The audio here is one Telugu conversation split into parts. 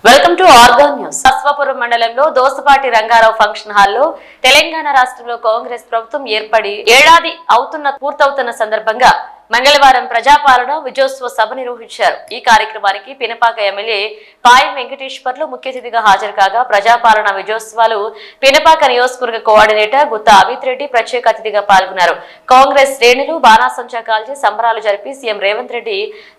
Welcome to Organ News. Ashwapuram మండలంలో దోసపాటి రంగారావు ఫంక్షన్ హాల్లో తెలంగాణ రాష్ట్రంలో కాంగ్రెస్ ప్రభుత్వం ఏర్పడి ఏడాది పూర్తవుతున్న సందర్భంగా మంగళవారం ప్రజాపాలన విజయోత్సవ సభ నిర్వహించారు. ఈ కార్యక్రమానికి పినపాక ఎమ్మెల్యే పాయం వెంకటేశ్వర్లు ముఖ్య అతిథిగా హాజరు కాగా ప్రజాపాలన విజయోత్సవాలు పినపాక నియోజకవర్గ కోఆర్డినేటర్ గుత్త అమిత్ రెడ్డి ప్రత్యేక అతిథిగా పాల్గొన్నారు. కాంగ్రెస్ శ్రేణులు బాణాసంచా కాల్చి సంబరాలు జరిపి సీఎం రేవంత్ రెడ్డి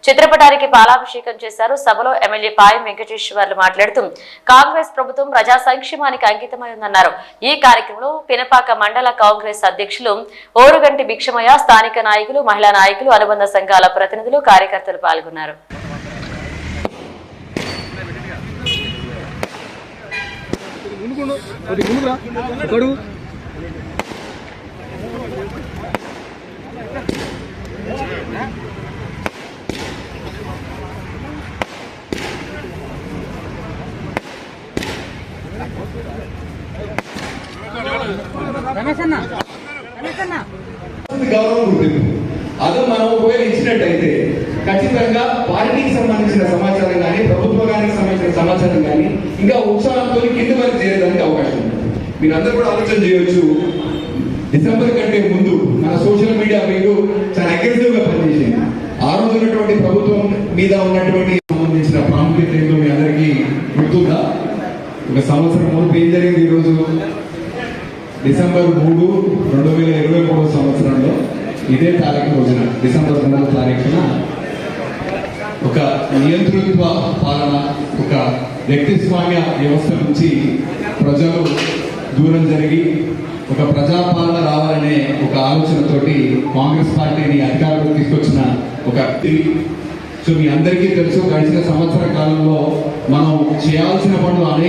చిత్రపటానికి పాలాభిషేకం చేశారు. సభలో ఎమ్మెల్యే పాయం వెంకటేశ్వర్లు మాట్లాడుతూ కాంగ్రెస్ ప్రభుత్వం ప్రజా సంక్షేమానికి అంకితమై ఉందన్నారు. ఈ కార్యక్రమంలో పినపాక మండల కాంగ్రెస్ అధ్యక్షులు ఓరుగంటి భిక్షమయ్య, స్థానిక నాయకులు, మహిళా నాయకులు, అనుబంధ సంఘాల ప్రతినిధులు, కార్యకర్తలు పాల్గొన్నారు. అది మనం ఒకవేళ ఇచ్చినట్టయితే ఖచ్చితంగా పార్టీకి సంబంధించిన సమాచారం కానీ ప్రభుత్వానికి సంబంధించిన సమాచారం కానీ ఇంకా ఉత్సాహంతో కింద వరకు చేయడానికి అవకాశం ఉంది. మీరు అందరూ కూడా ఆలోచన చేయవచ్చు. డిసెంబర్ కంటే ముందు మన సోషల్ మీడియా మీకు చాలా అగ్రెసివ్ గా పనిచేసింది. ఆ రోజు ఉన్నటువంటి ప్రభుత్వం మీద ఉన్నటువంటి సంబంధించిన ప్రాముఖ్యత ఏంటో మీ అందరికీ గుర్తుందా? ఒక సంవత్సరం ముందు ఏం జరిగింది? ఈరోజు డిసెంబర్ 3, 2023 సంవత్సరంలో ఇదే తారీఖు రోజున డిసెంబర్ 3వ తారీఖున ఒక నియంతృత్వ పాలన, ఒక వ్యక్తిస్వామ్య వ్యవస్థ నుంచి ప్రజలు దూరం జరిగి ఒక ప్రజాపాలన రావాలనే ఒక ఆలోచనతోటి కాంగ్రెస్ పార్టీని అధికారంలోకి తీసుకొచ్చిన ఒక సో మీ అందరికీ తెలుసు, గడిచిన సంవత్సర కాలంలో మనం చేయాల్సిన పనులు